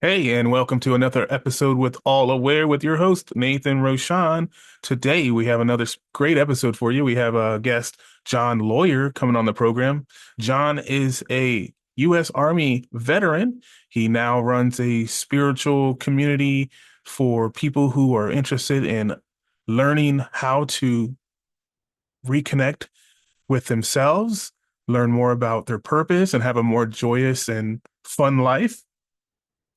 Hey, and welcome to another episode with All Aware with your host, Nathan Roshan. Today, we have another great episode for you. We have a guest, John Lawyer, coming on the program. John is a U.S. Army veteran. He now runs a spiritual community for people who are interested in learning how to reconnect with themselves, learn more about their purpose, and have a more joyous and fun life.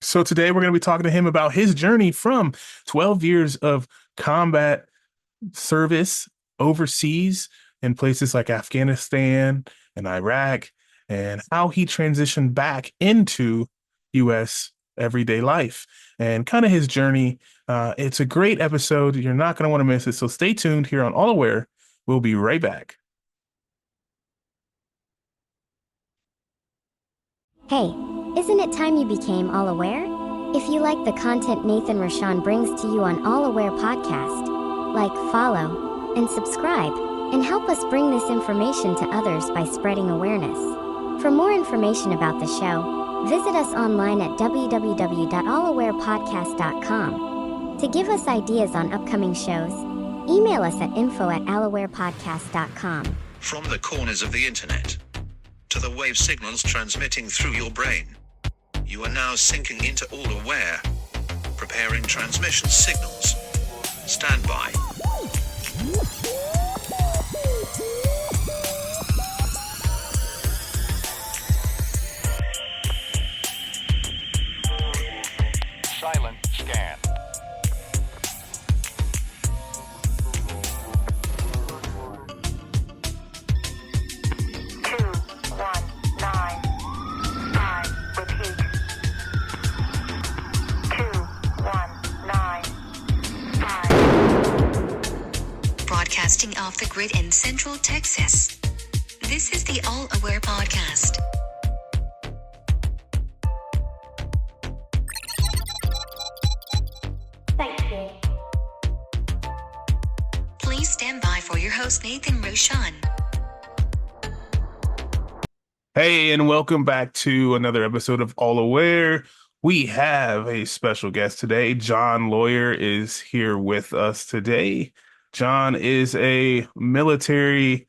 So today we're going to be talking to him about his journey from 12 years of combat service overseas in places like Afghanistan and Iraq, and how he transitioned back into US everyday life and kind of his journey. It's a great episode. You're not going to want to miss it. So stay tuned here on All Aware. We'll be right back. Hey, isn't it time you became all aware? If you like the content Nathan Rashawn brings to you on All Aware Podcast, like, follow, and subscribe, and help us bring this information to others by spreading awareness. For more information about the show, visit us online at www.allawarepodcast.com. To give us ideas on upcoming shows, email us at info@allawarepodcast.com. From the corners of the internet to the wave signals transmitting through your brain, you are now sinking into All Aware, preparing transmission signals. Stand by. Silent scan. Broadcasting off the grid in Central Texas. This is the All Aware Podcast. Thank you. Please stand by for your host, Nathan Roshan. Hey, and welcome back to another episode of All Aware. We have a special guest today. John Lawyer is here with us today. John is a military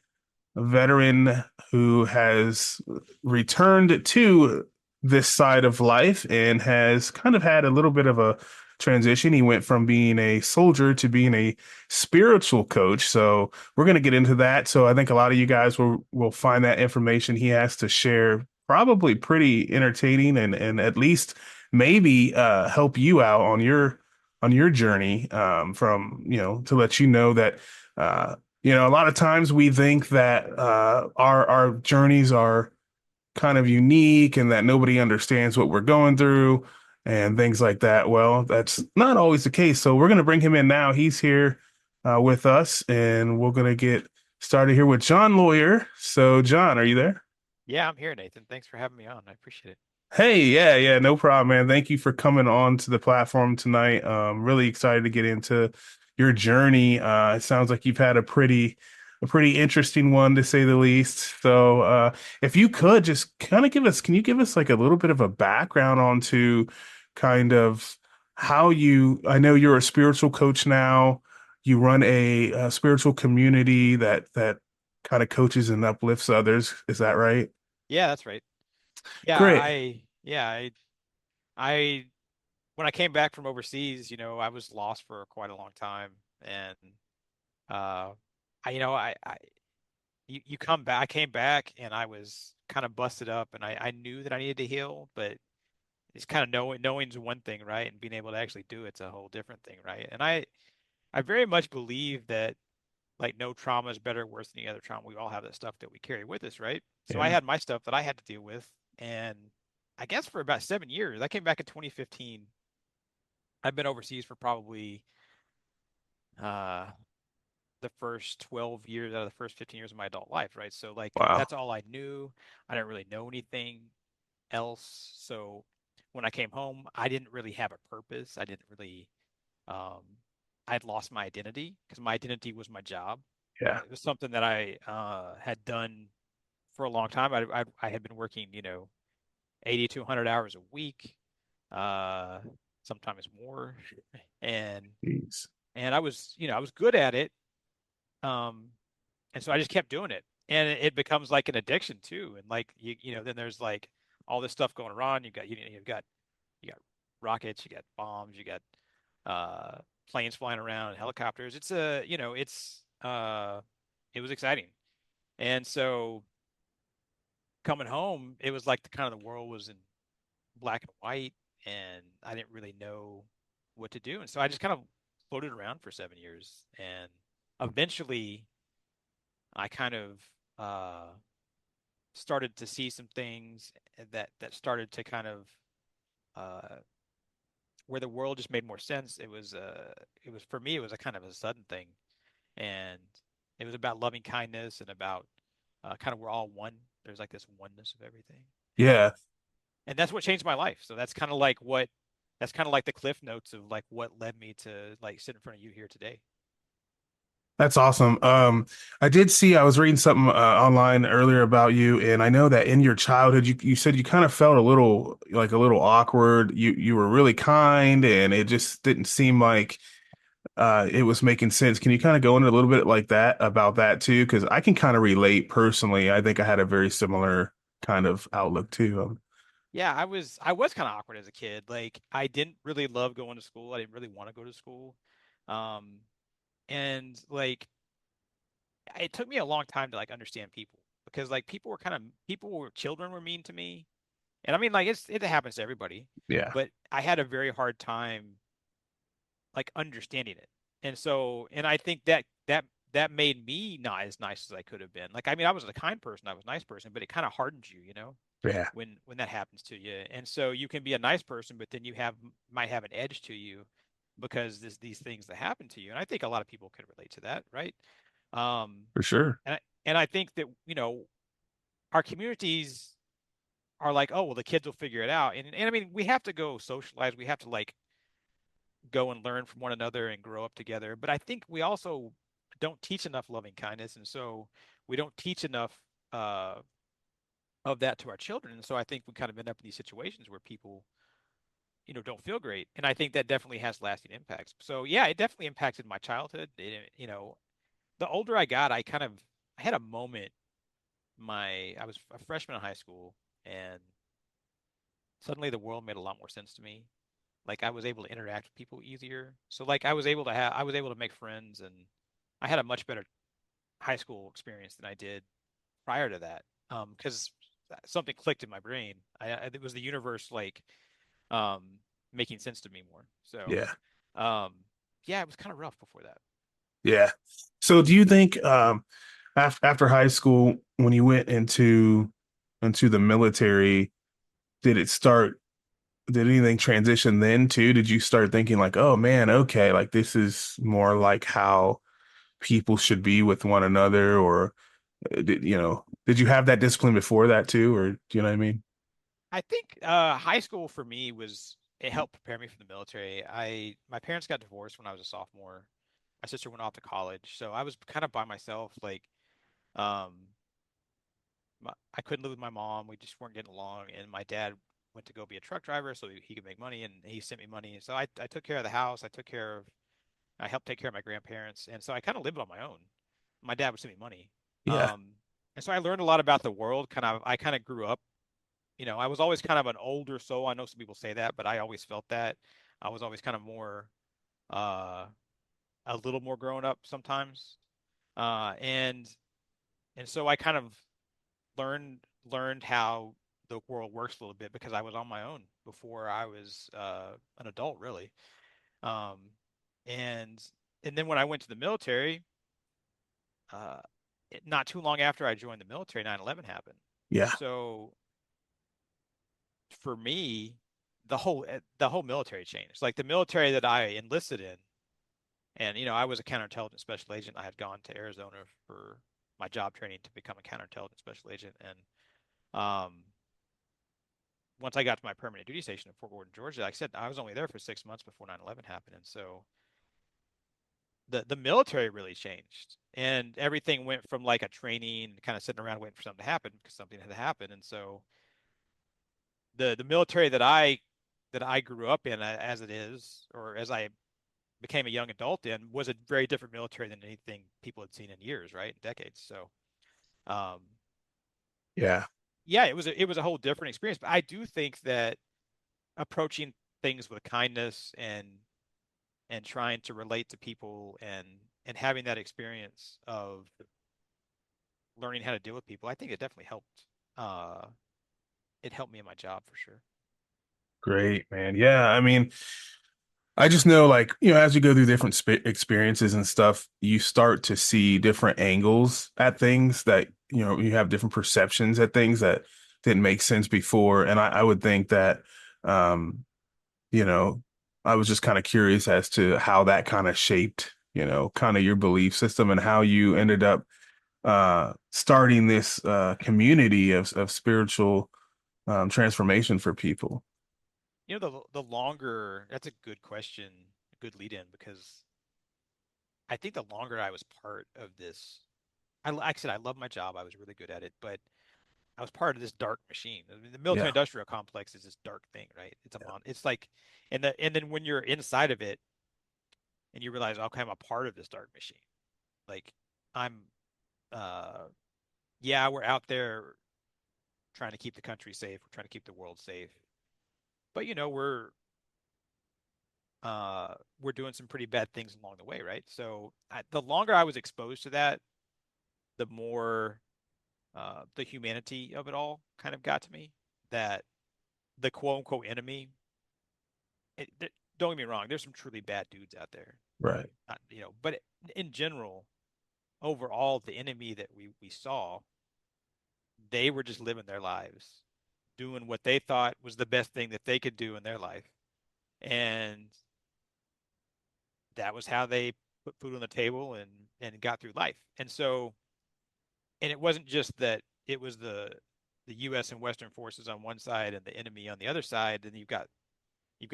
veteran who has returned to this side of life and has kind of had a little bit of a transition. He went from being a soldier to being a spiritual coach. So we're going to get into that. So I think a lot of you guys will find that information he has to share probably pretty entertaining and at least maybe help you out on your journey from to let you know that a lot of times we think that our journeys are kind of unique and that nobody understands what we're going through and things like that. Well, that's not always the case. So we're going to bring him in now. He's here with us, and we're going to get started here with John Lawyer. So, John, are you there? Yeah, I'm here, Nathan. Thanks for having me on. I appreciate it. Hey, yeah, no problem, man. Thank you for coming on to the platform tonight. Really excited to get into your journey. It sounds like you've had a pretty interesting one to say the least. So, if you could just kind of can you give us like a little bit of a background onto kind of how I know you're a spiritual coach now. You run a spiritual community that kind of coaches and uplifts others. Is that right? Yeah, that's right. Yeah, Great. I when I came back from overseas, I was lost for quite a long time, and uh, you come back. I came back, and I was kind of busted up, and I knew that I needed to heal, but it's kind of knowing's one thing, right? And being able to actually do it's a whole different thing, right? And I very much believe that like no trauma is better or worse than any other trauma. We all have that stuff that we carry with us, right? So I Yeah. had my stuff that I had to deal with, and I guess for about 7 years, I came back in 2015. I've been overseas for probably uh the first 12 years out of the first 15 years of my adult life, right? So like Wow. that's all I knew. I didn't really know anything else. So when I came home, I didn't really have a purpose. I didn't really um I'd lost my identity because my identity was my job. Yeah. It was something that I had done for a long time. I had been working, 80 to 100 hours a week. uh, sometimes more, and Jeez. and I was good at it, um, and so I just kept doing it, and it becomes like an addiction too, and like then there's like all this stuff going around. You got rockets, you got bombs, you got uh planes flying around, helicopters. It's a it was exciting. And so coming home, it was like the kind of the world was in black and white, and I didn't really know what to do. And so I just kind of floated around for 7 years, and eventually I kind of started to see some things that started to kind of uh, where the world just made more sense. It was for me, it was a kind of a sudden thing, and it was about loving kindness and about kind of we're all one. There's like this oneness of everything, Yeah, and that's what changed my life. So that's kind of like the cliff notes of like what led me to like sit in front of you here today. that's awesome. I did see I was reading something online earlier about you, and I know that in your childhood, you said you kind of felt a little like a little awkward. You were really kind, and it just didn't seem like it was making sense. Can you kind of go into a little bit like that about that too? Because I can kind of relate personally. I think I had a very similar kind of outlook too. Yeah, I was kind of awkward as a kid. Like I didn't really love going to school. I didn't really want to go to school. Um, and like it took me a long time to like understand people because like children were mean to me. And I mean like it happens to everybody, Yeah, but I had a very hard time like understanding it. And I think that made me not as nice as I could have been. Like I mean I was a kind person, I was a nice person, but it kind of hardens you, yeah, when that happens to you. And so you can be a nice person, but then you have might have an edge to you because these things that happen to you. And I think a lot of people can relate to that, right? Um, for sure. and I think that, our communities are like, oh, well, the kids will figure it out. And I mean, we have to go socialize. We have to like go and learn from one another and grow up together. But I think we also don't teach enough loving kindness. And so we don't teach enough uh, of that to our children. And so I think we kind of end up in these situations where people, don't feel great. And I think that definitely has lasting impacts. So yeah, it definitely impacted my childhood. The older I got, I had a moment. I was a freshman in high school, and suddenly the world made a lot more sense to me. Like I was able to interact with people easier. So like I was able to make friends, and I had a much better high school experience than I did prior to that. Because something clicked in my brain. It was the universe like um making sense to me more. So Yeah, um yeah, it was kind of rough before that. yeah. So do you think after high school, when you went into the military, did it start? Did anything transition then too? Did you start thinking like, oh man, okay, like this is more like how people should be with one another, or did you have that discipline before that too, or do you know what I mean? I think high school for me was it helped prepare me for the military. My parents got divorced when I was a sophomore. My sister went off to college, so I was kind of by myself. Like, um, I couldn't live with my mom. We just weren't getting along, and my dad went to go be a truck driver so he could make money, and he sent me money. So I took care of the house. I helped take care of my grandparents, and so I kind of lived on my own. My dad would send me money, Yeah, um, and so I learned a lot about the world. I kind of grew up. I was always kind of an older soul. I know some people say that, but I always felt that. I was always kind of more, uh, a little more grown up sometimes. Uh, and and so I kind of learned how the world works a little bit because I was on my own before I was an adult, really. Um, and and then when I went to the military, uh, not too long after I joined the military, 9/11 happened. yeah, So for me, the whole military changed. Like the military that I enlisted in, and I was a counterintelligence special agent. I had gone to Arizona for my job training to become a counterintelligence special agent, and once I got to my permanent duty station in Fort Gordon, Georgia, like I said, I was only there for 6 months before 9/11 happened, and so the military really changed, and everything went from like a training, kind of sitting around waiting for something to happen because something had happened, and so the military that I that I grew up in, as it is, or as I became a young adult in, was a very different military than anything people had seen in years, right? Decades. So, um, Yeah, yeah, it was a whole different experience. But I do think that approaching things with kindness and trying to relate to people and having that experience of learning how to deal with people, I think it definitely helped. Uh, it helped me in my job for sure. great, man. Yeah, I mean, I just know, like, as you go through different experiences and stuff, you start to see different angles at things that, you have different perceptions at things that didn't make sense before. And I would think that, um, you know, I was just kind of curious as to how that kind of shaped, kind of your belief system and how you ended up starting this community of spiritual transformation for people. The longer, that's a good question, a good lead in, because I think the longer I was part of this, like I said, I love my job. I was really good at it, but I was part of this dark machine. I mean, the military Yeah, industrial complex is this dark thing, right? It's like, and then when you're inside of it and you realize, okay, I'm a part of this dark machine. Like I'm, uh, yeah, we're out there trying to keep the country safe. We're trying to keep the world safe, but we're doing some pretty bad things along the way, right? So the longer I was exposed to that, the more the humanity of it all kind of got to me. That the quote unquote enemy, don't get me wrong, there's some truly bad dudes out there, right. but in general, overall, the enemy that we saw, they were just living their lives, doing what they thought was the best thing that they could do in their life, and that was how they put food on the table and got through life. And so, and it wasn't just that it was the U.S. and Western forces on one side and the enemy on the other side. And you've got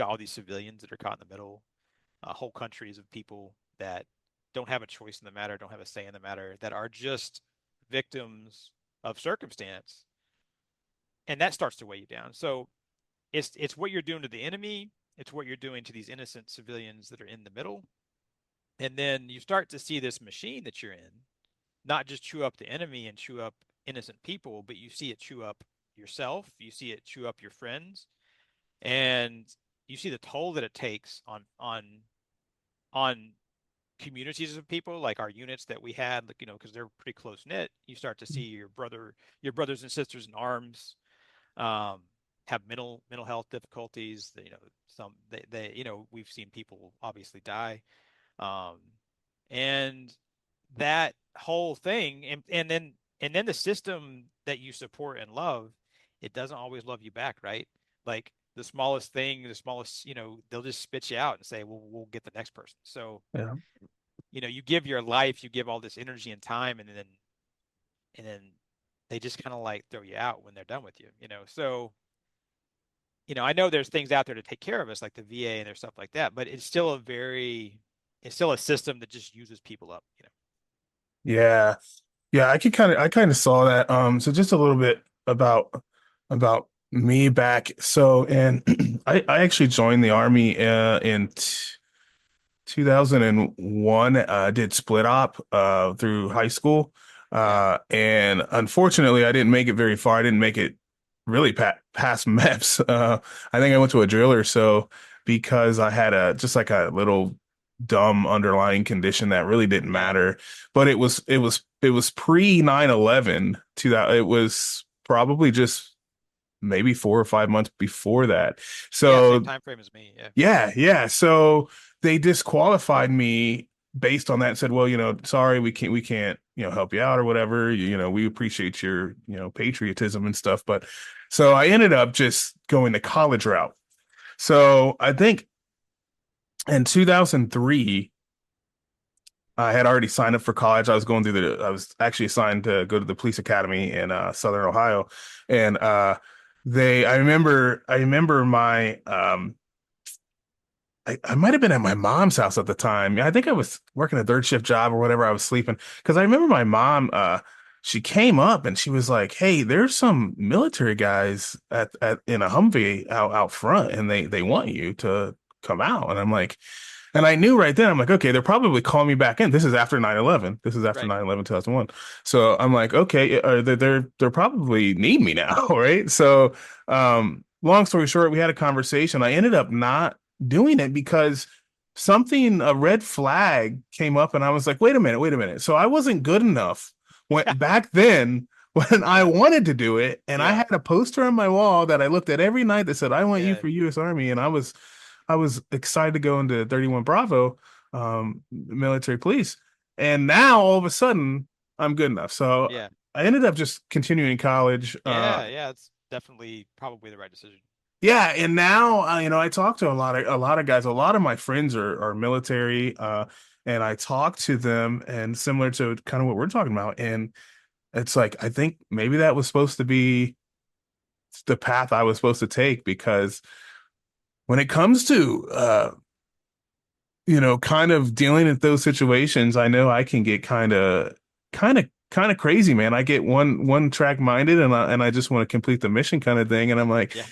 all these civilians that are caught in the middle, whole countries of people that don't have a choice in the matter, don't have a say in the matter, that are just victims of circumstance, and that starts to weigh you down. So it's what you're doing to the enemy, it's what you're doing to these innocent civilians that are in the middle, and then you start to see this machine that you're in not just chew up the enemy and chew up innocent people, but you see it chew up yourself, you see it chew up your friends, and you see the toll that it takes on communities of people like our units that we had, like, because they're pretty close knit. You start to see your brothers and sisters in arms, um, have mental health difficulties. Some we've seen people obviously die, um, and that whole thing, and then the system that you support and love, it doesn't always love you back, right? Like the smallest thing, the smallest, they'll just spit you out and say, well, we'll get the next person. So, Yeah. you give your life, you give all this energy and time, and then they just kind of like throw you out when they're done with you. So, I know there's things out there to take care of us, like the VA and there's stuff like that, but it's still a system that just uses people up. Yeah. Yeah, I kind of saw that. So just a little bit about me back. So, and I actually joined the army in 2001. Did split op through high school. Yeah. And unfortunately, I didn't make it very far. I didn't make it really past MEPS. I think I went to a drill or so because I had just like a little dumb underlying condition that really didn't Yeah. matter. But it was pre 9/11 to that. It was probably just maybe 4 or 5 months before that. Yeah, same So time frame as me. Yeah. yeah, yeah. So they disqualified me based on that and said, well, sorry, we can't, help you out or whatever. We appreciate your, patriotism and stuff. But so I ended up just going the college route. So I think in 2003, I had already signed up for college. I was actually assigned to go to the police academy in Southern Ohio. And I remember my I might have been at my mom's house at the time. I think I was working a third shift job or whatever. I was sleeping because I remember my mom. she came up and she was like, "Hey, there's some military guys at in a Humvee out front, and they want you to come out." And I'm like, and I knew right then, I'm like, okay, they're probably calling me back in. This is after 9/11. This is after Right. 9/11, 2001. So I'm like, okay, they're probably need me now, right? So, long story short, we had a conversation. I ended up not doing it because a red flag came up, and I was like, wait a minute. So I wasn't good enough when back then when I Yeah. wanted to do it, and I Yeah. had a poster on my wall that I looked at every night that said, "I want you Yeah. for U.S. Army," and I was excited to go into 31 Bravo, military police. And now all of a sudden I'm good enough. So Yeah. I ended up just continuing college. Yeah. Yeah. It's definitely probably the right decision. Yeah, and now I talk to a lot of guys. A lot of my friends are military, and I talk to them, and similar to kind of what we're talking about. And it's like I think maybe that was supposed to be the path I was supposed to take because when it comes to kind of dealing with those situations, I know I can get kind of crazy, man. I get one track minded, and I just want to complete the mission kind of thing. And I'm like, Yeah.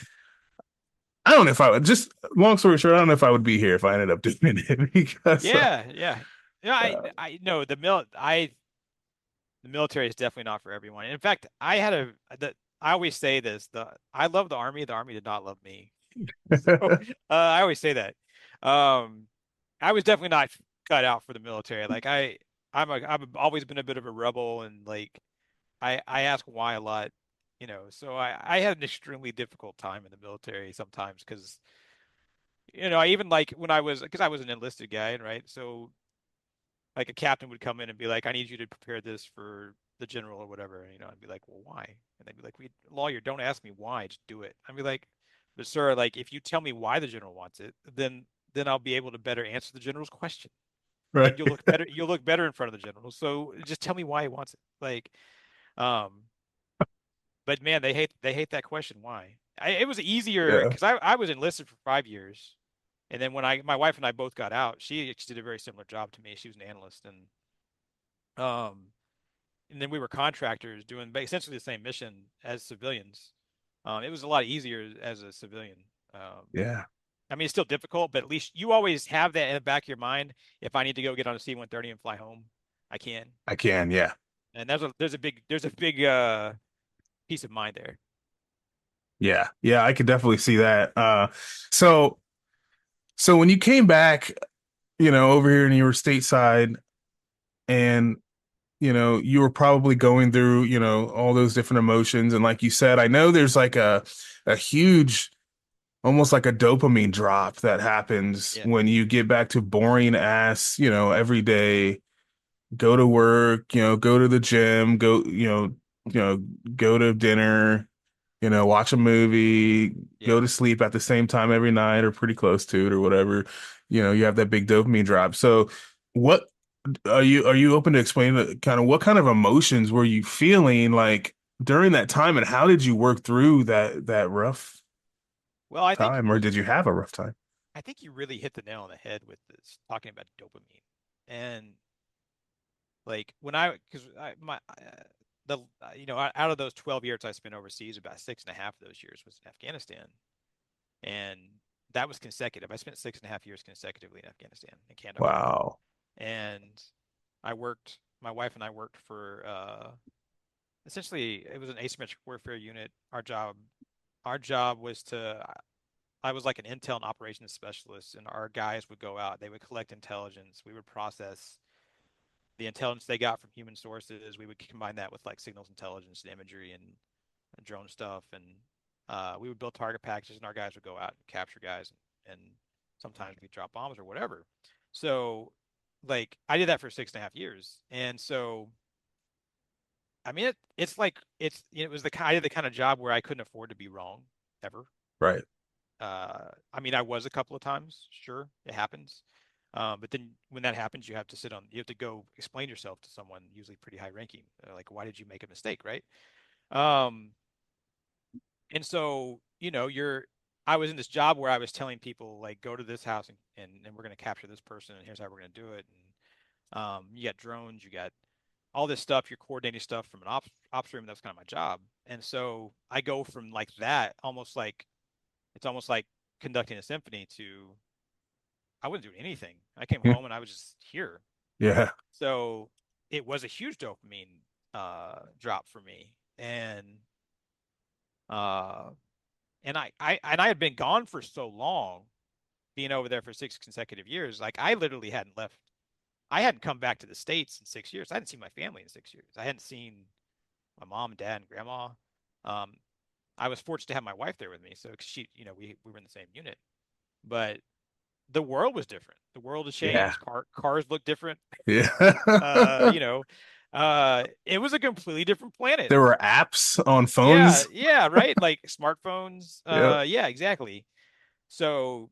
I don't know if I would just long story short, I don't know if I would be here if I ended up doing it because Yeah. Yeah. Yeah. uh, I know the military is definitely not for everyone. In fact, I always say this, I love the army did not love me. So, I always say that. Um, I was definitely not cut out for the military. Like I've always been a bit of a rebel and like I ask why a lot, so I had an extremely difficult time in the military sometimes because, I even like when because I was an enlisted guy, right? So like a captain would come in and be like, I need you to prepare this for the general or whatever. And, I'd be like, well, why? And they'd be like, lawyer, don't ask me why, just do it. I'd be like, but sir, like if you tell me why the general wants it, then I'll be able to better answer the general's question. right. And you'll look better in front of the general. So just tell me why he wants it. Like, um, but man, they hate that question. Why? It was easier Yeah. because I was enlisted for 5 years. And then when my wife and I both got out, she did a very similar job to me. She was an analyst, um, and then we were contractors doing essentially the same mission as civilians. It was a lot easier as a civilian. Um, Yeah. I mean, it's still difficult, but at least you always have that in the back of your mind. If I need to go get on a C-130 and fly home, I can. I can, yeah. And there's a big peace of mind there. Yeah. Yeah, I could definitely see that. So so when you came back, over here and you were stateside and you were probably going through, all those different emotions. And like you said, I know there's like a huge, almost like a dopamine drop that happens Yeah, when you get back to boring ass, every day, go to work, go to the gym, you know, go to dinner, watch a movie, yeah. go to sleep at the same time every night or pretty close to it or whatever. You have that big dopamine drop. So what are you open to explaining kind of what kind of emotions were you feeling like during that time and how did you work through that rough Well, I think time or did you have a rough time? I think you really hit the nail on the head with this talking about dopamine. And like when because out of those 12 years I spent overseas, about 6.5 of those years was in Afghanistan, and that was consecutive. I spent 6.5 years consecutively in Afghanistan in Kandahar, Wow. and My wife and I worked for essentially it was an asymmetric warfare unit. Our job was to I was like an intel and operations specialist, and our guys would go out. They would collect intelligence. We would process the intelligence they got from human sources. We would combine that with like signals intelligence and imagery and drone stuff, and we would build target packages, and our guys would go out and capture guys, and sometimes we drop bombs or whatever. So, like, I did that for 6.5 years, and so I mean, it's like it was I did the kind of job where I couldn't afford to be wrong ever. Right. I mean, I was a couple of times, sure, it happens. But then when that happens, you have to go explain yourself to someone, usually pretty high ranking. Like, why did you make a mistake, right? Um, and so, I was in this job where I was telling people, like, go to this house and we're going to capture this person, and here's how we're going to do it. And you got drones, you got all this stuff, you're coordinating stuff from an ops room. That's kind of my job. And so I go from like that, almost like it's almost like conducting a symphony to I wasn't doing anything. I came home and I was just here. Yeah. So it was a huge dopamine drop for me. Uh and I had been gone for so long, being over there for 6 consecutive years. Like I literally hadn't left. I hadn't come back to the States in 6 years. I hadn't seen my family in 6 years. I hadn't seen my mom, dad, and grandma. Um, I was fortunate to have my wife there with me, so 'cause she, we were in the same unit. But the world was different. The world has Yeah. changed. Cars look different. Yeah. You know, it was a completely different planet. There were apps on Yeah, phones. yeah, right. Like smartphones. Yeah. Yeah, exactly. So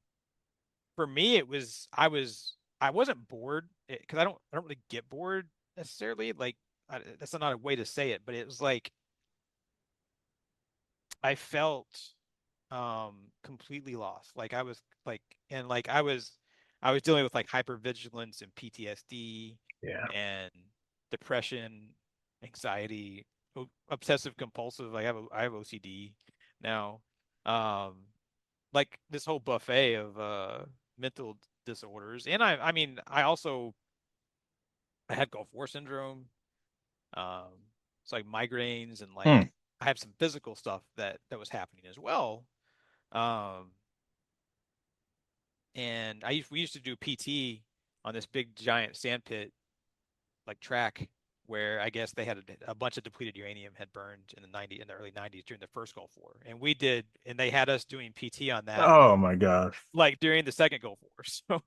for me, I wasn't bored because I don't really get bored necessarily. Like that's not a way to say it, but it was like I felt completely lost. Like I was like and like I was dealing with like hypervigilance and PTSD Yeah. and depression, anxiety, obsessive compulsive. I have OCD now. Um like this whole buffet of mental disorders. And I mean I had Gulf War syndrome. Um it's like migraines and Hmm. like I have some physical stuff that was happening as well. Um and we used to do PT on this big giant sand pit like track where I guess they had a bunch of depleted uranium had burned in the early 90s during the first Gulf War. And they had us doing PT on that Oh my gosh. like during the second Gulf War. So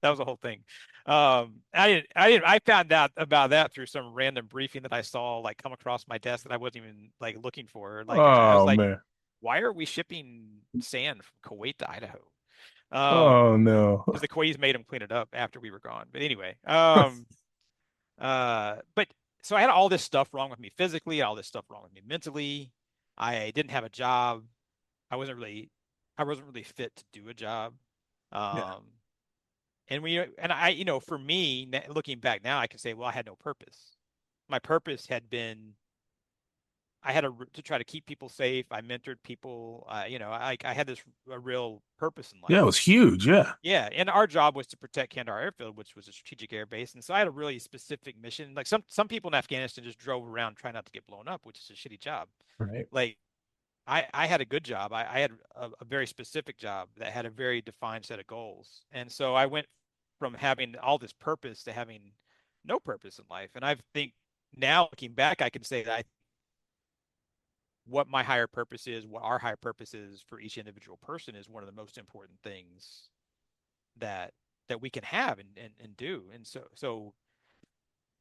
that was the whole thing. I found out about that through some random briefing that I saw like come across my desk that I wasn't even like looking for. Like I was Oh like, man. why are we shipping sand from Kuwait to Idaho? Oh no. Because the Kuwaitis made them clean it up after we were gone. But anyway, but so I had all this stuff wrong with me physically, all this stuff wrong with me mentally. I didn't have a job. I wasn't really, I wasn't really fit to do a job. Yeah. Um, and for me, looking back now, I can say, well, I had no purpose. My purpose had been, I had to try to keep people safe. I mentored people. I had this a real purpose in Yeah, life. it was huge. Yeah. Yeah, and our job was to protect Kandahar Airfield, which was a strategic air base, and so I had a really specific mission. Like some people in Afghanistan just drove around trying not to get blown up, which is a shitty job. Right. Like I had a good job. I had a very specific job that had a very defined set of goals, and so I went from having all this purpose to having no purpose in life. And I think now looking back, I can say that what my higher purpose is, what our higher purpose is for each individual person is one of the most important things that we can have and do. And so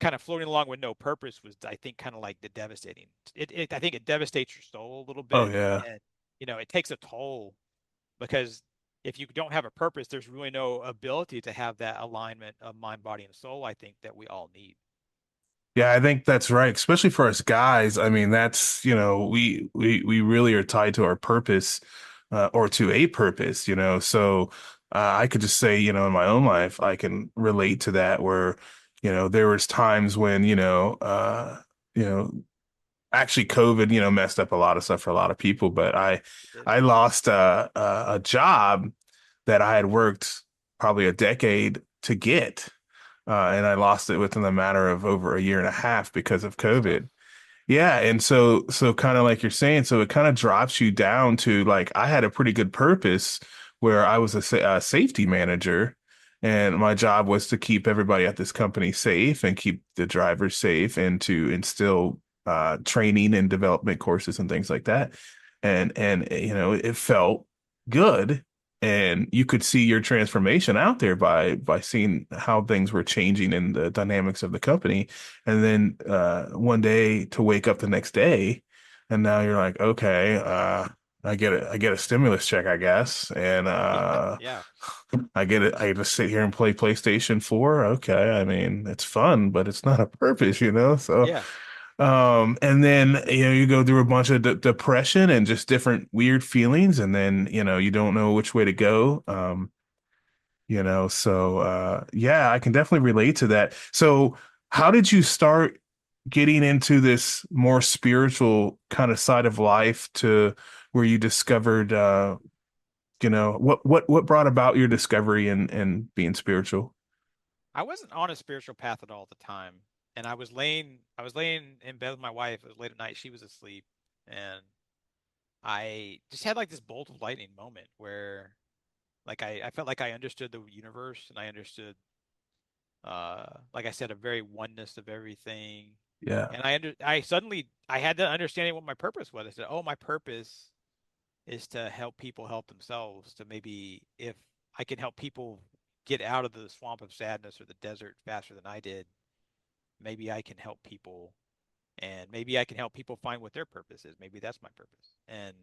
kind of floating along with no purpose was I think kind of like the devastating. I think it devastates your soul a little Oh bit, yeah. and it takes a toll because if you don't have a purpose, there's really no ability to have that alignment of mind, body, and soul. I think that we all need. Yeah, I think that's right, especially for us guys. I mean, that's, we really are tied to our purpose, or to a purpose, So, I could just say, in my own life, I can relate to that where, there was times when, you know, actually COVID, messed up a lot of stuff for a lot of people, but It did. I lost a job that I had worked probably a decade to get. And I lost it within a matter of over a year and a half because of That's tough. COVID. Yeah, and so kind of like you're saying, so it kind of drops you down to like I had a pretty good purpose where I was a safety manager, and my job was to keep everybody at this company safe and keep the drivers safe and to instill training and development courses and things like that. And it felt good, and you could see your transformation out there by seeing how things were changing in the dynamics of the company. And then one day to wake up the next day, and now you're like, okay, I get a stimulus check, I guess, and Yeah, yeah, I just sit here and play PlayStation 4. Okay, I mean it's fun, but it's not a purpose. So yeah, and then you go through a bunch of depression and just different weird feelings, and then you don't know which way to go. So yeah, I can definitely relate to that. So how did you start getting into this more spiritual kind of side of life to where you discovered what brought about your discovery in being spiritual? I wasn't on a spiritual path at all at the time, and I was laying in bed with my wife. It was late at night. She was asleep, and I just had like this bolt of lightning moment where like I felt like I understood the universe and I understood like I said, a very oneness of everything. Yeah. And I suddenly I had the understanding what my purpose was. I said, "Oh, my purpose is to help people help themselves, to maybe if I can help people get out of the swamp of sadness or the desert faster than I did, maybe I can help people and maybe I can help people find what their purpose is. Maybe that's my purpose." And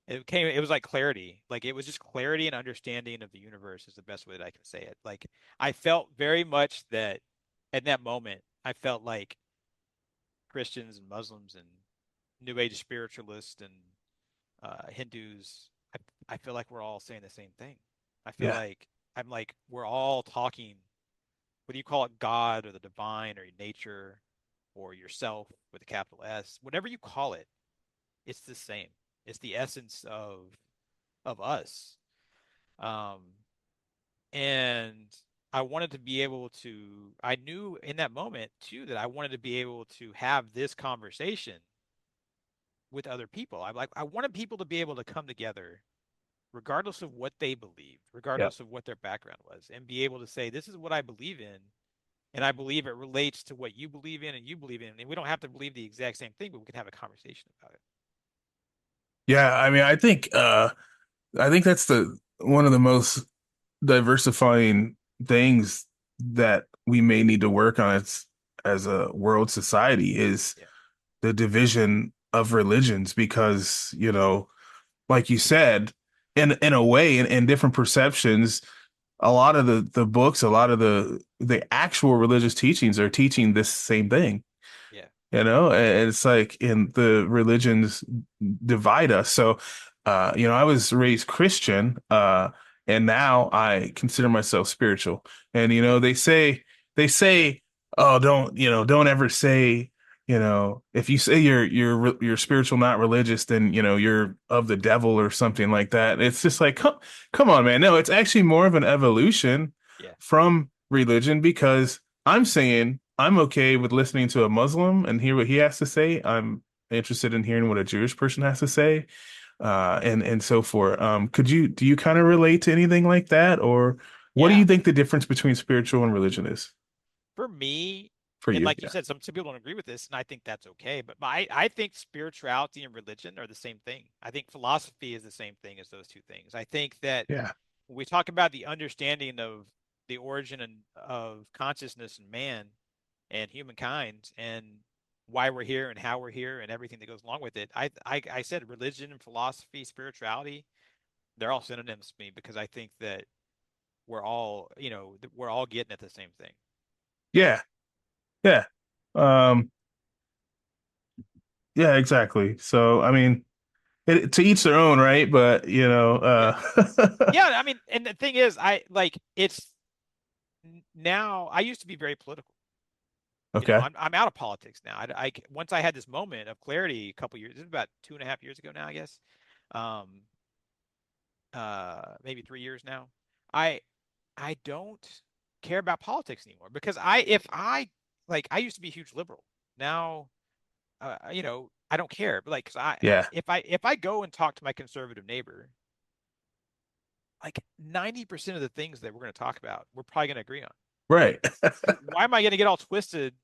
it was like clarity. Like it was just clarity and understanding of the universe is the best way that I can say it. Like I felt very much that at that moment, I felt like Christians and Muslims and New Age spiritualists and Hindus, I feel like we're all saying the same thing. I feel Yeah. like I'm like we're all talking, whether you call it God or the divine or nature or yourself with a capital S, whatever you call it, it's the same. It's the essence of us. Um, and I wanted to be able to, I knew in that moment too that I wanted to be able to have this conversation with other people. I wanted people to be able to come together regardless of what they believed, Yeah. regardless of what their background was, and be able to say, this is what I believe in. And I believe it relates to what you believe in and you believe in. And we don't have to believe the exact same thing, but we can have a conversation about it. Yeah, I mean, I think that's the one of the most diversifying things that we may need to work on as a world society is Yeah. the division of religions because, like you said, in a way, in different perceptions, a lot of the books, a lot of the actual religious teachings are teaching this same thing. Yeah. And it's like in the religions divide us. So, I was raised Christian, and now I consider myself spiritual. And, they say, oh, don't ever say, if you say you're spiritual, not religious, then, you're of the devil or something like that. It's just like, come on, man. No, it's actually more of an evolution Yeah. from religion because I'm saying I'm okay with listening to a Muslim and hear what he has to say. I'm interested in hearing what a Jewish person has to say, and so forth. Do you kind of relate to anything like that, or what do Yeah. you think the difference between spiritual and religion is For me, for and you? like you Yeah, said, some people don't agree with this, and I think that's okay. But I think spirituality and religion are the same thing. I think philosophy is the same thing as those two things. I think that yeah, when we talk about the understanding of the origin of consciousness and man and humankind and why we're here and how we're here and everything that goes along with it, I said religion and philosophy, spirituality, they're all synonyms to me because I think that we're all getting at the same thing. yeah, yeah. Um, yeah, exactly. So, I mean, to each their own, right? But Yeah. Yeah, I mean, and the thing is, I like it's now. I used to be very political. okay, I'm out of politics now. Once I had this moment of clarity a couple years, this is about 2.5 years ago now, I guess. Um, maybe 3 years now. I I don't care about politics anymore because if I like I used to be a huge liberal. Now, I don't care. But like, 'cause yeah, if I go and talk to my conservative neighbor, like 90% of the things that we're going to talk about, we're probably going to agree on. right. So why am I going to get all twisted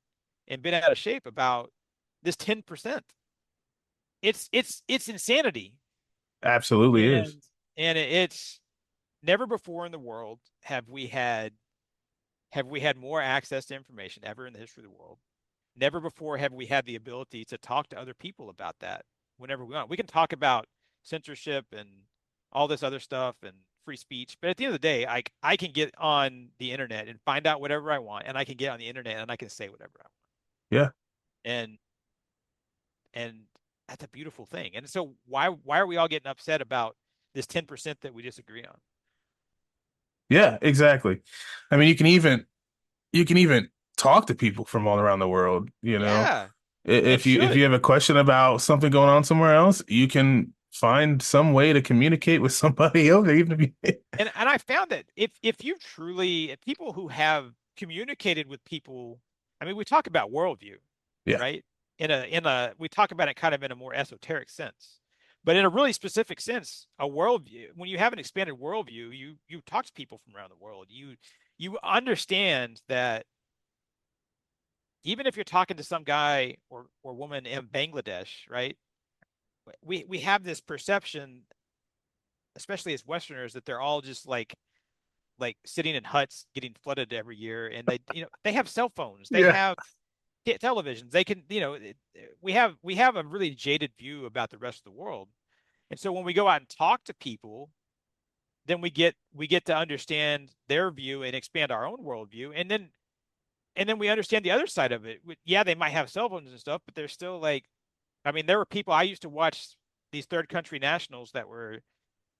and bent out of shape about this 10%? It's insanity. Absolutely is. And it's never before in the world have we had more access to information ever in the history of the world. Never before have we had the ability to talk to other people about that whenever we want. We can talk about censorship and all this other stuff and free speech, but at the end of the day, I can get on the internet and find out whatever I want, and I can get on the internet and I can say whatever I want. Yeah, And and that's a beautiful thing. And so why are we all getting upset about this 10% that we disagree on? yeah, exactly. I mean, you can even talk to people from all around the world, you know. Yeah, and If you should. have a question about something going on somewhere else, you can find some way to communicate with somebody over there, even if you And I found that if you truly if people who have communicated with people, I mean, we talk about worldview, yeah. right? In a we talk about it kind of in a more esoteric sense, but in a really specific sense, a worldview. When you have an expanded worldview, you talk to people from around the world. You understand that even if you're talking to some guy or woman in Bangladesh, right? We have this perception, especially as Westerners, that they're all just like sitting in huts getting flooded every year, and they have cell phones, they Yeah. have televisions, they can we have a really jaded view about the rest of the world. And so when we go out and talk to people, then we get to understand their view and expand our own worldview, and then we understand the other side of it. Yeah, they might have cell phones and stuff, but they're still like, I mean, there were people I used to watch, these third country nationals that were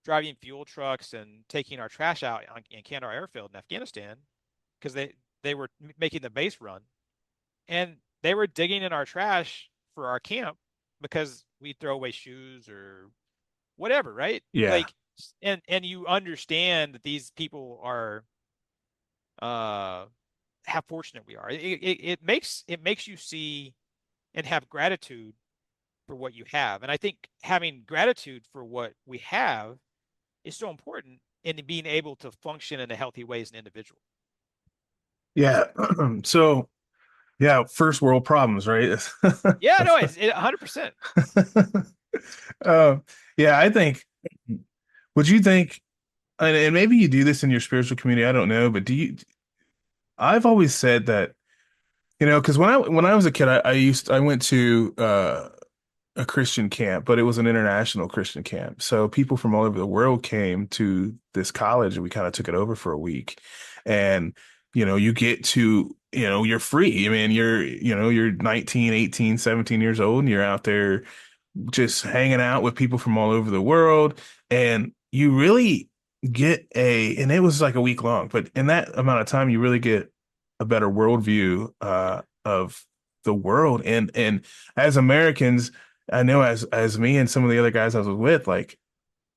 driving fuel trucks and taking our trash out in Kandahar airfield in Afghanistan because they were making the base run, and they were digging in our trash for our camp because we throw away shoes or whatever, right? Yeah. Like, and you understand that these people are uh how fortunate we are. It makes you see and have gratitude for what you have. And I think having gratitude for what we have is so important in being able to function in a healthy way as an individual. Yeah. So, yeah, first world problems, right? Yeah, no, it's 100%. Um, yeah, I think, would you think, and maybe you do this in your spiritual community, I don't know, but I've always said that, because when I was a kid, I went to a Christian camp, but it was an international Christian camp. So people from all over the world came to this college and we kind of took it over for a week. And, you get to, you're free. I mean, you're 19, 18, 17 years old and you're out there just hanging out with people from all over the world. And you really and it was like a week long, but in that amount of time, you really get a better worldview of the world. And as Americans, I know as me and some of the other guys I was with, like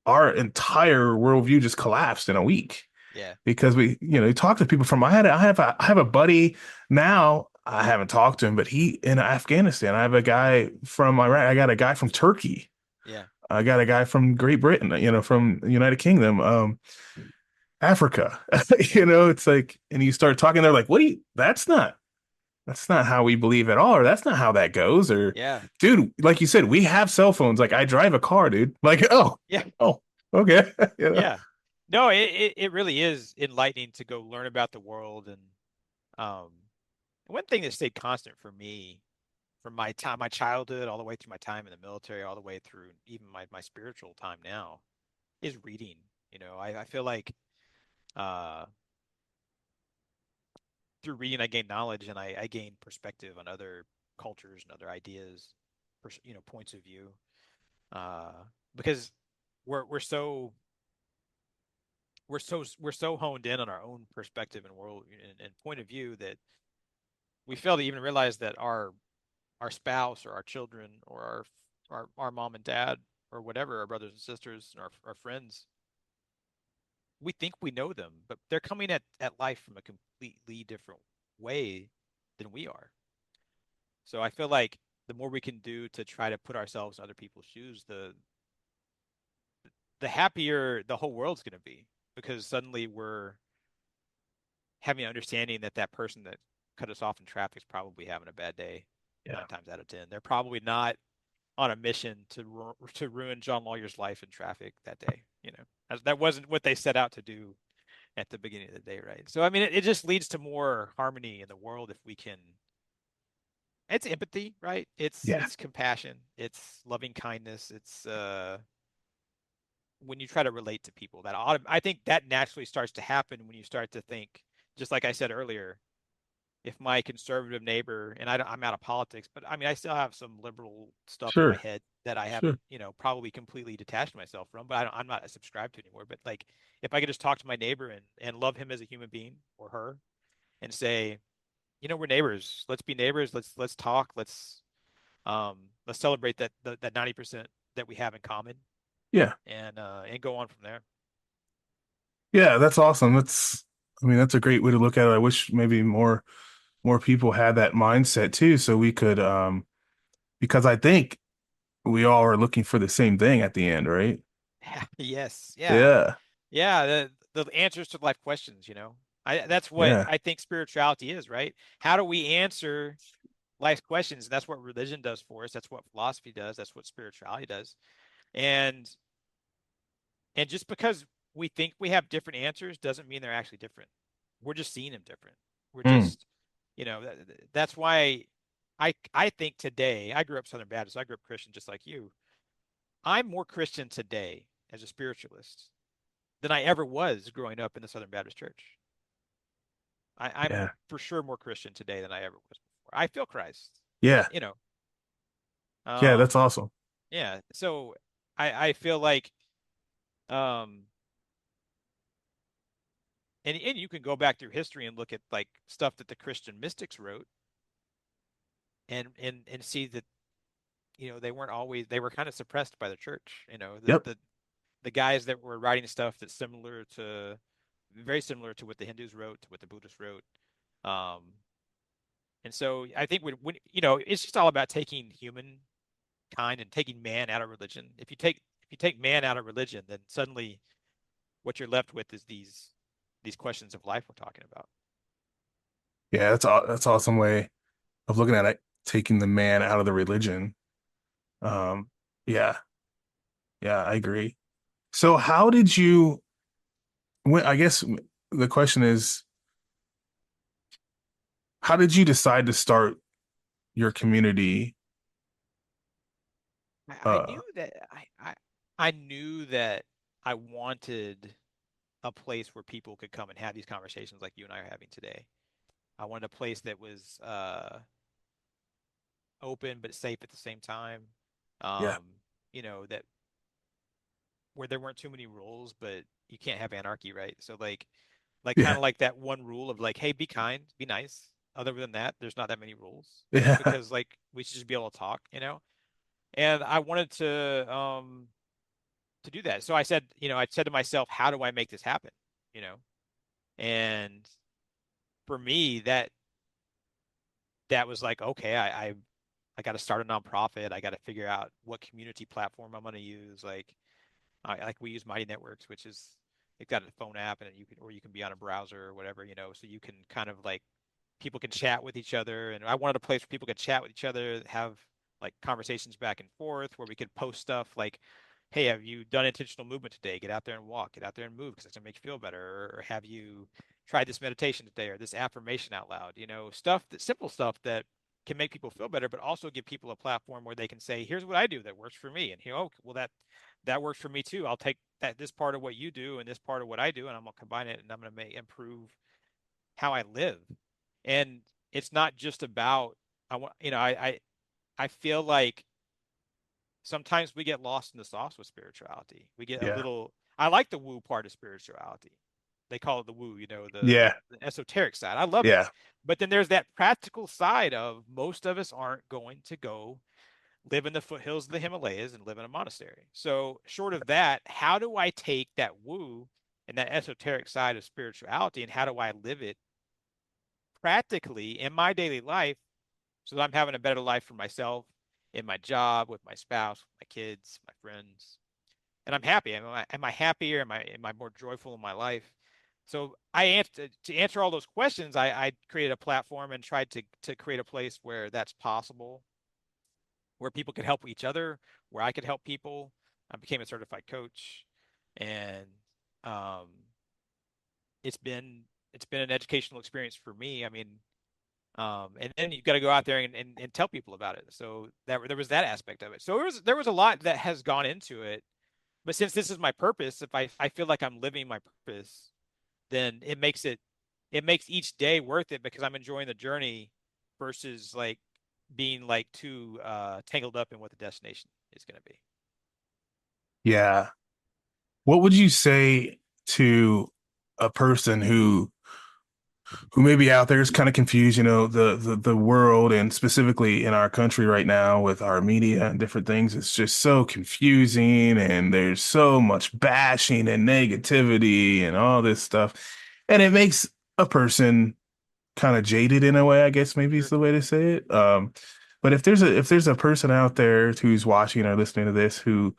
our entire worldview just collapsed in a week Yeah. because we talk to people from, I have a buddy now. I haven't talked to him, but he in Afghanistan. I have a guy from Iraq. I got a guy from Turkey. Yeah. I got a guy from Great Britain, from the United Kingdom, Africa. It's like, and you start talking, they're like, that's not how we believe at all, or that's not how that goes, or Yeah. dude, like you said, we have cell phones. Like I drive a car, dude. Like, Yeah. oh, okay. Yeah. No, it really is enlightening to go learn about the world. And um one thing that stayed constant for me from my time, my childhood, all the way through my time in the military, all the way through even my spiritual time now, is reading. I feel like uh through reading I gain knowledge, and I gain perspective on other cultures and other ideas, points of view. Uh because we're so we're so honed in on our own perspective and world and point of view that we fail to even realize that our spouse or our children or our mom and dad or whatever, our brothers and sisters and our friends, we think we know them, but they're coming at life from a completely different way than we are. So I feel like the more we can do to try to put ourselves in other people's shoes, the happier the whole world's going to be, because suddenly we're having an understanding that that person that cut us off in traffic is probably having a bad day Yeah. 9 times out of 10. They're probably not on a mission to ruin John Lawyer's life in traffic that day. That wasn't what they set out to do at the beginning of the day, right? So I mean, it just leads to more harmony in the world if we can. It's empathy, right? It's Yeah. it's compassion, it's loving kindness, it's when you try to relate to people, I think that naturally starts to happen when you start to think, just like I said earlier, if my conservative neighbor, and I'm out of politics, but I mean, I still have some liberal stuff in my Sure. head that I haven't, Sure. probably completely detached myself from, but I'm not subscribed to anymore. But like, if I could just talk to my neighbor and love him as a human being or her, and say, we're neighbors. Let's be neighbors. Let's talk. Let's celebrate that 90% that we have in common, Yeah. and go on from there. Yeah, that's awesome. I mean, that's a great way to look at it. I wish maybe more people had that mindset too, so we could because I think we all are looking for the same thing at the end, right? Yes, yeah. Yeah. Yeah, the answers to life questions, you know. That's what Yeah. I think spirituality is, right? How do we answer life questions? And that's what religion does for us. That's what philosophy does. That's what spirituality does. And and just because we think we have different answers doesn't mean they're actually different. We're just seeing them different. We're Mm. just, that's why I think today, I grew up Southern Baptist, so I grew up Christian just like you. I'm more Christian today as a spiritualist than I ever was growing up in the Southern Baptist Church. I'm Yeah. for sure more Christian today than I ever was before. I feel Christ, Yeah. you know. Yeah, Um, that's awesome. yeah. So I feel like, um, and you can go back through history and look at like stuff that the Christian mystics wrote, and see that, they were kind of suppressed by the church. Yep. The guys that were writing stuff that's very similar to what the Hindus wrote, to what the Buddhists wrote. Um, and so I think it's just all about taking humankind and taking man out of religion. If you take man out of religion, then suddenly what you're left with is these questions of life we're talking about. Yeah, that's awesome way of looking at it, taking the man out of the religion. Um, yeah, yeah, I agree. So how did you when I guess the question is, how did you decide to start your community? I Uh, knew that I knew that I wanted a place where people could come and have these conversations like you and I are having today. I wanted a place that was open but safe at the same time. yeah, Um, that where there weren't too many rules, but you can't have anarchy, right? So like kind yeah, of like that one rule of like, hey, be kind, be nice. Other than that, there's not that many rules, yeah, because like we should just be able to talk, And I wanted to do that. So I said to myself, how do I make this happen? You know, and for me, that was like, okay, I got to start a nonprofit. I got to figure out what community platform I'm going to use. Like we use Mighty Networks, which is it's got a phone app, and you can be on a browser or whatever, so you can kind of like people can chat with each other. And I wanted a place where people could chat with each other, have like conversations back and forth, where we could post stuff like, hey, have you done intentional movement today? Get out there and walk, get out there and move because it's gonna make you feel better. Or have you tried this meditation today or this affirmation out loud? Simple stuff that can make people feel better, but also give people a platform where they can say, here's what I do that works for me. And oh, well, that works for me too. I'll take this part of what you do and this part of what I do, and I'm gonna combine it, and I'm gonna improve how I live. And it's not just about I want I feel like sometimes we get lost in the sauce with spirituality. We get a yeah, little I like the woo part of spirituality. They call it the woo, yeah, the esoteric side. I love it. yeah, But then there's that practical side of most of us aren't going to go live in the foothills of the Himalayas and live in a monastery. So, short of that, how do I take that woo and that esoteric side of spirituality, and how do I live it practically in my daily life so that I'm having a better life for myself, in my job, with my spouse, my kids, my friends, and I'm happy. Am I happier? Am I more joyful in my life? So to answer all those questions, I created a platform and tried to create a place where that's possible, where people could help each other, where I could help people. I became a certified coach, and um, it's been it's been an educational experience for me. I mean, and then you've got to go out there and tell people about it. So there was that aspect of it. So there was a lot that has gone into it. But since this is my purpose, if I feel like I'm living my purpose, then it makes each day worth it because I'm enjoying the journey versus like being like too tangled up in what the destination is going to be. yeah. What would you say to a person who who may be out there is kind of confused, the world and specifically in our country right now with our media and different things, it's just so confusing and there's so much bashing and negativity and all this stuff. And it makes a person kind of jaded in a way, I guess maybe is Sure. the way to say it. But if there's a person out there who's watching or listening to this who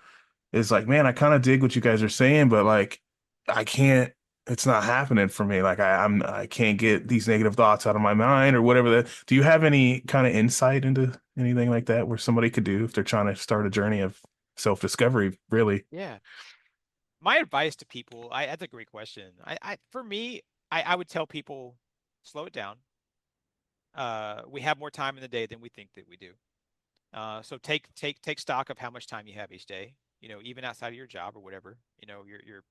is like, man, I kind of dig what you guys are saying, but like, I can't. It's not happening for me. Like, I can't get these negative thoughts out of my mind or whatever. That. Do you have any kind of insight into anything like that where somebody could do if they're trying to start a journey of self-discovery? Really? Yeah. My advice to people, that's a great question. For me, I would tell people, slow it down. We have more time in the day than we think that we do. So take stock of how much time you have each day. Even outside of your job or whatever. You're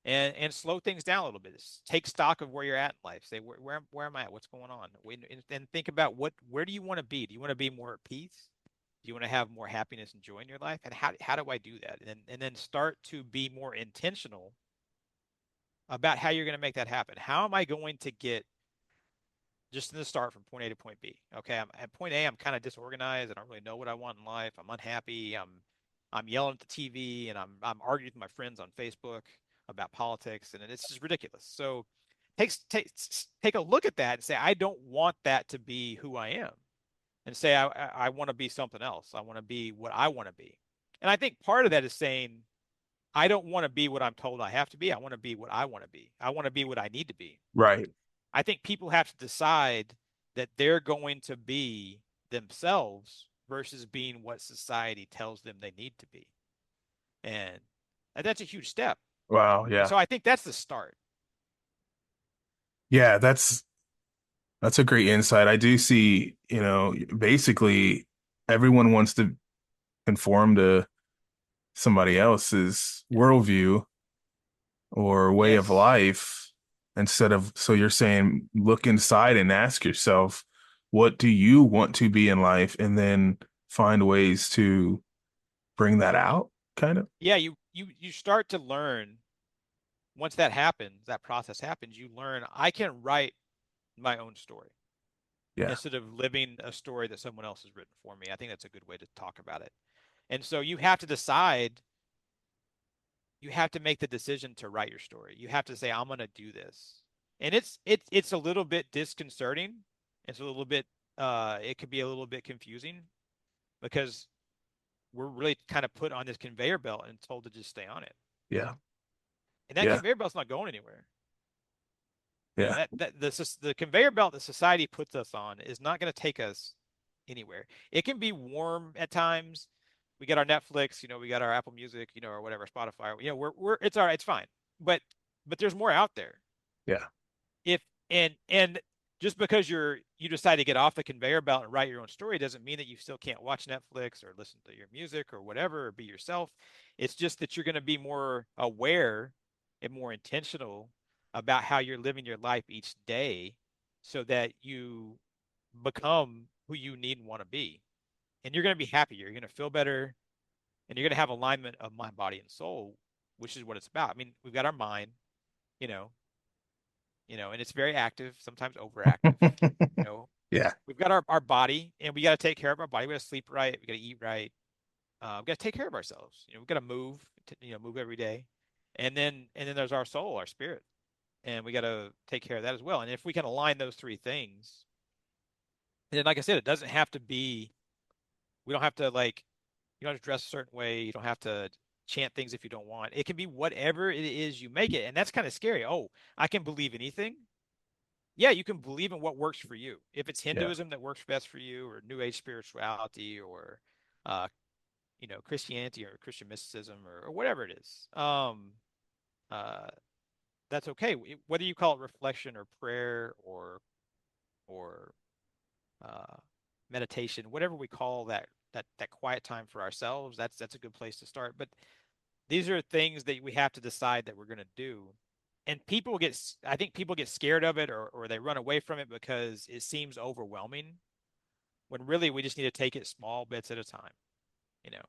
and slow things down a little bit. Take stock of where you're at in life. Say where am I at? What's going on? And think about where do you want to be? Do you want to be more at peace? Do you want to have more happiness and joy in your life? And how do I do that? And then start to be more intentional about how you're going to make that happen. How am I going to get just in the start from point A to point B? Okay, I'm at point A. I'm kind of disorganized. I don't really know what I want in life. I'm unhappy. I'm yelling at the TV and I'm arguing with my friends on Facebook about politics, and it's just ridiculous. So take a look at that and say, I don't want that to be who I am, and say I want to be something else. I want to be what I want to be. And I think part of that is saying I don't want to be what I'm told I have to be. I want to be what I want to be. I want to be what I need to be. Right. I think people have to decide that they're going to be themselves versus being what society tells them they need to be. And that's a huge step. Wow. And Yeah. so I think that's the start. Yeah. That's a great insight. I do see, basically everyone wants to conform to somebody else's Yeah. worldview or way of Yes. life instead of, so you're saying look inside and ask yourself, what do you want to be in life? And then find ways to bring that out, kind of. Yeah, you start to learn once that happens, that process happens, you learn I can write my own story Yeah. instead of living a story that someone else has written for me. I think that's a good way to talk about it. And so you have to decide, you have to make the decision to write your story. You have to say, I'm going to do this. And it's a little bit disconcerting. It's a little bit it could be a little bit confusing because we're really kind of put on this conveyor belt and told to just stay on it. Yeah. And that Yeah. conveyor belt's not going anywhere. Yeah. The conveyor belt that society puts us on is not going to take us anywhere. It can be warm at times. We got our Netflix, we got our Apple Music, or whatever, Spotify. We're it's all right, it's fine. But there's more out there. Yeah. If and just because you decide to get off the conveyor belt and write your own story doesn't mean that you still can't watch Netflix or listen to your music or whatever or be yourself. It's just that you're going to be more aware and more intentional about how you're living your life each day so that you become who you need and want to be. And you're going to be happier. You're going to feel better and you're going to have alignment of mind, body, and soul, which is what it's about. I mean, we've got our mind, you know, and it's very active, sometimes overactive. You know, Yeah. we've got our body and we got to take care of our body. We got to sleep right. We got to eat right. We got to take care of ourselves. We've got to move, move every day. And then there's our soul, our spirit, and we got to take care of that as well. And if we can align those three things, and then, like I said, it doesn't have to be, we don't have to you don't have to dress a certain way. You don't have to chant things if you don't want. It can be whatever it is you make it. And that's kind of scary. Oh, I can believe anything. Yeah, you can believe in what works for you. If it's Yeah. Hinduism that works best for you, or New Age spirituality, or uh, Christianity or Christian mysticism, or whatever it is, uh, that's okay. Whether you call it reflection or prayer or uh, meditation, whatever we call that quiet time for ourselves, that's a good place to start. But these are things that we have to decide that we're going to do. And I think people get scared of it or they run away from it because it seems overwhelming when really we just need to take it small bits at a time, you know.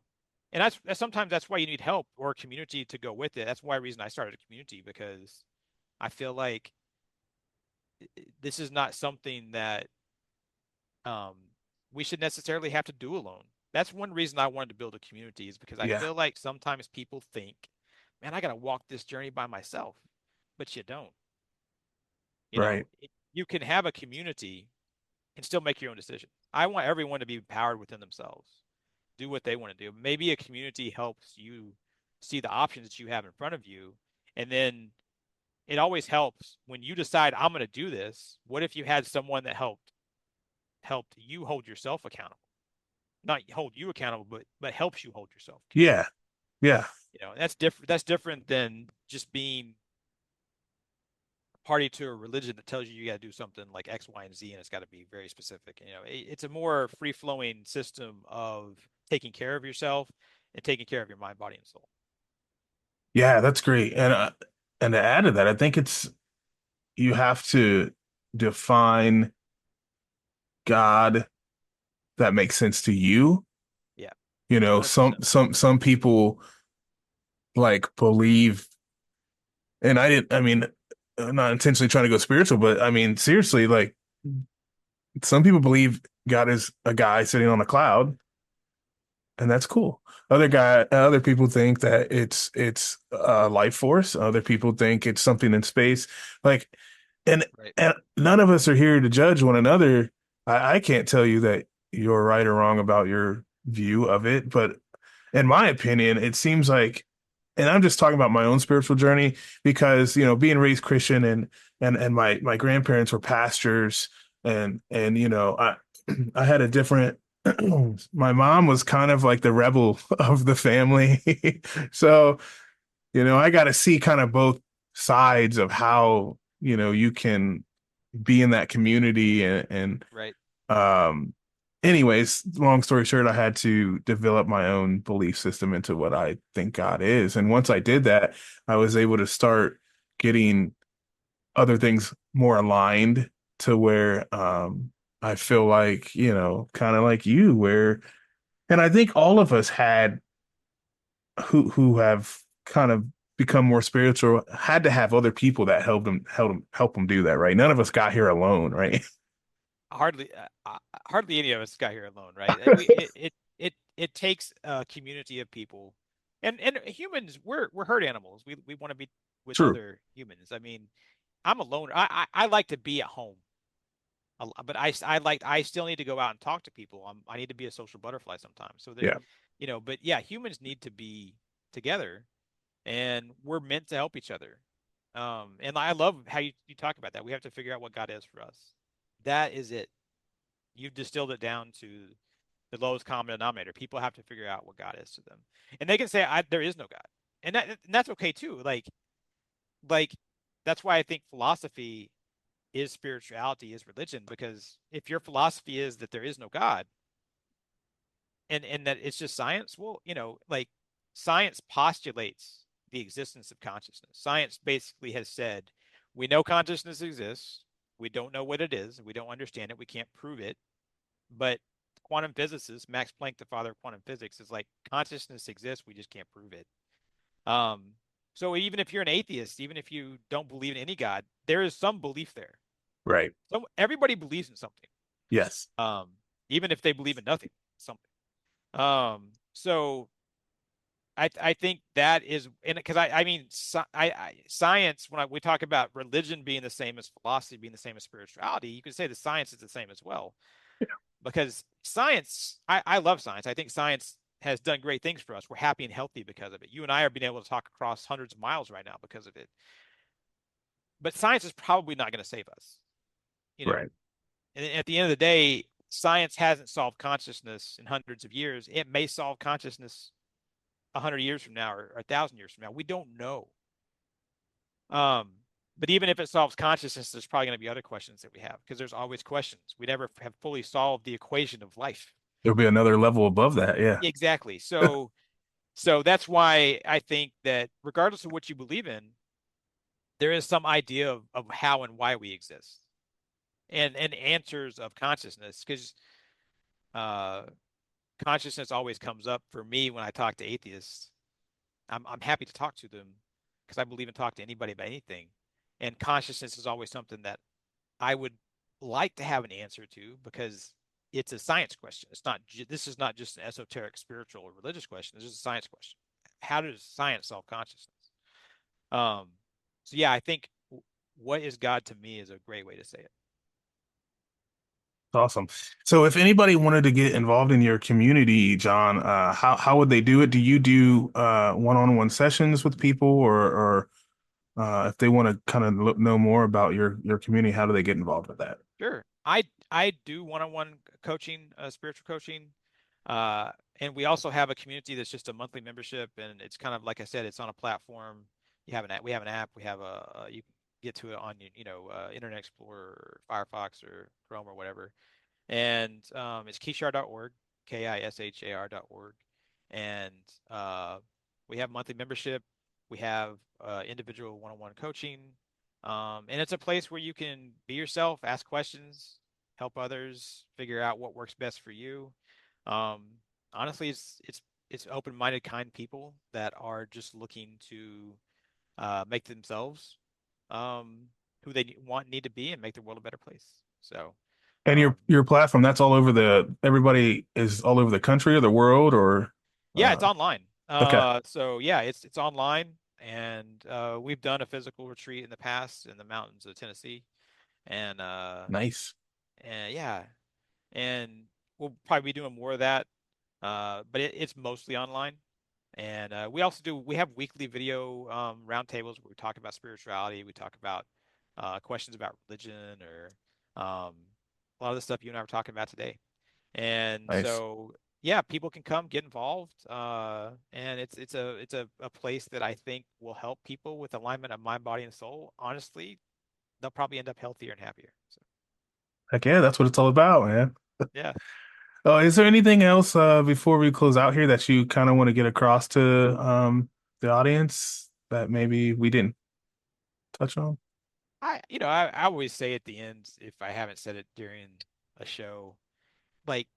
And sometimes that's why you need help or a community to go with it. That's why reason I started a community, because I feel like this is not something that um, we should necessarily have to do alone. That's one reason I wanted to build a community is because I Yeah. feel like sometimes people think, man, I got to walk this journey by myself, but you don't. Right. You can have a community and still make your own decision. I want everyone to be empowered within themselves, do what they want to do. Maybe a community helps you see the options that you have in front of you, and then it always helps when you decide I'm going to do this. What if you had someone that helped you hold yourself accountable? Not hold you accountable, but helps you hold yourself accountable. Yeah. Yeah. That's different. That's different than just being party to a religion that tells you got to do something like X, Y, and Z, and it's got to be very specific. It's a more free flowing system of taking care of yourself and taking care of your mind, body, and soul. Yeah, that's great. And to add to that, I think it's you have to define God that makes sense to you. Yeah, You know, some 100%. some some people like believe, and I mean, I'm not intentionally trying to go spiritual, but I mean, seriously, like some people believe God is a guy sitting on a cloud, and that's cool. Other people think that it's a life force. Other people think it's something in space. Like, and Right. and none of us are here to judge one another. I can't tell you that you're right or wrong about your view of it, but in my opinion, it seems like, and I'm just talking about my own spiritual journey because, being raised Christian and my grandparents were pastors and I had a different my mom was kind of like the rebel of the family. So, I got to see kind of both sides of how, you can be in that community and Right. um anyways, long story short, I had to develop my own belief system into what I think God is. And once I did that, I was able to start getting other things more aligned to where I feel like, kind of like you, where and I think all of us had who have kind of become more spiritual had to have other people that help them do that, right? None of us got here alone, right? Hardly any of us got here alone, right? It takes a community of people, and humans, we're herd animals. We want to be with True. other humans. I mean, I'm a loner. I like to be at home, but I still need to go out and talk to people. I need to be a social butterfly sometimes. So that, Yeah. but yeah, humans need to be together, and we're meant to help each other. And I love how you talk about that. We have to figure out what God is for us. That is it. You've distilled it down to the lowest common denominator. People have to figure out what God is to them, and they can say, "There is no God," and that's okay too. Like that's why I think philosophy is spirituality, is religion, because if your philosophy is that there is no God and that it's just science, well, like science postulates the existence of consciousness. Science basically has said we know consciousness exists. We don't know what it is. We don't understand it. We can't prove it. But quantum physicist Max Planck, the father of quantum physics, is like consciousness exists. We just can't prove it. Um, so even if you're an atheist, even if you don't believe in any God, there is some belief there. Right. So everybody believes in something. Yes. Um, even if they believe in nothing, something. So I think that is, and because I mean science, when we talk about religion being the same as philosophy being the same as spirituality, you could say the science is the same as well, because science, I love science. I think science has done great things for us. We're happy and healthy because of it. You and I are being able to talk across hundreds of miles right now because of it. But science is probably not going to save us, you know. Right. And at the end of the day, science hasn't solved consciousness in hundreds of years. It may solve consciousness 100 years from now or 1,000 years from now. We don't know. Um, but even if it solves consciousness, there's probably going to be other questions that we have because there's always questions. We never have fully solved the equation of life. There'll be another level above that. Yeah. Exactly. So that's why I think that regardless of what you believe in, there is some idea of how and why we exist and answers of consciousness, because uh, consciousness always comes up for me when I talk to atheists. I'm happy to talk to them because I believe in talk to anybody about anything. And consciousness is always something that I would like to have an answer to, because it's a science question. It's not. This is not just an esoteric, spiritual, or religious question. This is a science question. How does science solve consciousness? Um, so yeah, I think what is God to me is a great way to say it. Awesome. So if anybody wanted to get involved in your community, John, how would they do it? Do you do one-on-one sessions with people, or if they want to kind of know more about your community, how do they get involved with that? Sure. I do one-on-one coaching, spiritual coaching. And we also have a community that's just a monthly membership, and it's kind of like I said, it's on a platform. You have an app, we have an app, we have you can get to it on Internet Explorer, or Firefox, or Chrome, or whatever. And it's kishar.org, KISHAR.org. And we have monthly membership. We have individual one-on-one coaching. And it's a place where you can be yourself, ask questions, help others figure out what works best for you. Honestly, it's open-minded, kind people that are just looking to make themselves who they need to be, and make the world a better place. So, And your platform, that's all over everybody is all over the country or the world, or yeah, it's online. okay, So yeah, it's online, and we've done a physical retreat in the past in the mountains of Tennessee, and nice. yeah, and we'll probably be doing more of that. But it's mostly online. And we have weekly video roundtables where we talk about spirituality, we talk about questions about religion, or a lot of the stuff you and I were talking about today. And Nice. so yeah, people can come get involved, and it's a place that I think will help people with alignment of mind, body, and soul. Honestly, they'll probably end up healthier and happier. So Heck yeah, that's what it's all about, man. yeah. Oh, is there anything else before we close out here that you kind of want to get across to the audience that maybe we didn't touch on? I always say at the end, if I haven't said it during a show, like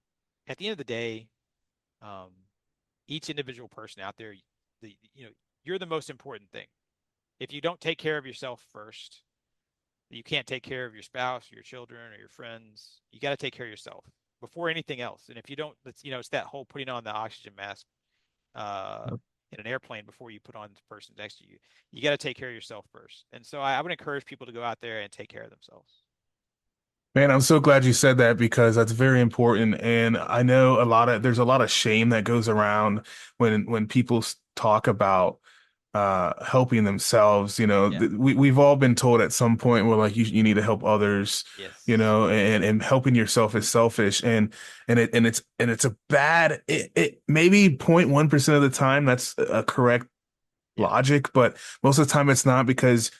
at the end of the day, um, each individual person out there, you're the most important thing. If you don't take care of yourself first, you can't take care of your spouse, your children, or your friends. You got to take care of yourself before anything else. And if you don't, it's that whole putting on the oxygen mask uh, in an airplane before you put on the person next to you. You got to take care of yourself first. And so I would encourage people to go out there and take care of themselves. Man, I'm so glad you said that because that's very important. And I know there's a lot of shame that goes around when people talk about helping themselves. Yeah. We've all been told at some point, well, like you need to help others, Yes. and helping yourself is selfish, and it's a bad, it maybe 0.1% of the time that's a correct Yeah. logic, but most of the time it's not, because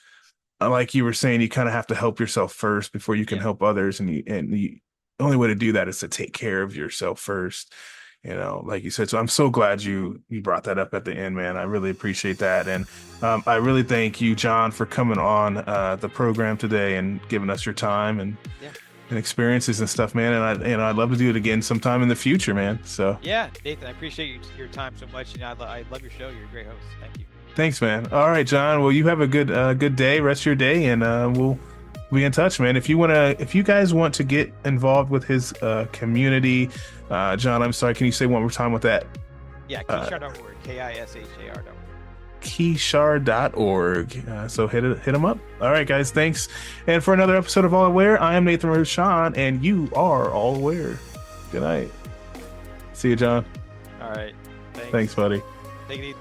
like you were saying, you kind of have to help yourself first before you can Yeah. help others. The only way to do that is to take care of yourself first, like you said. So I'm so glad you brought that up at the end, man. I really appreciate that. And I really thank you, John, for coming on the program today and giving us your time Yeah. and experiences and stuff, man. And I'd love to do it again sometime in the future, man. So Yeah, Nathan, I appreciate your time so much. I love your show. You're a great host. Thank you. thanks, man. All right, John. Well, you have a good day, rest of your day, and we'll be in touch, man. If you guys want to get involved with his community, John, I'm sorry, can you say one more time with that? Yeah, kishar.org, KISHAR.org. Keyshard.org. So hit him up. All right, guys, thanks. And for another episode of All Aware, I am Nathan Rashawn, and you are all aware. Good night. See you, John. All right. Thanks, buddy. Take it easy.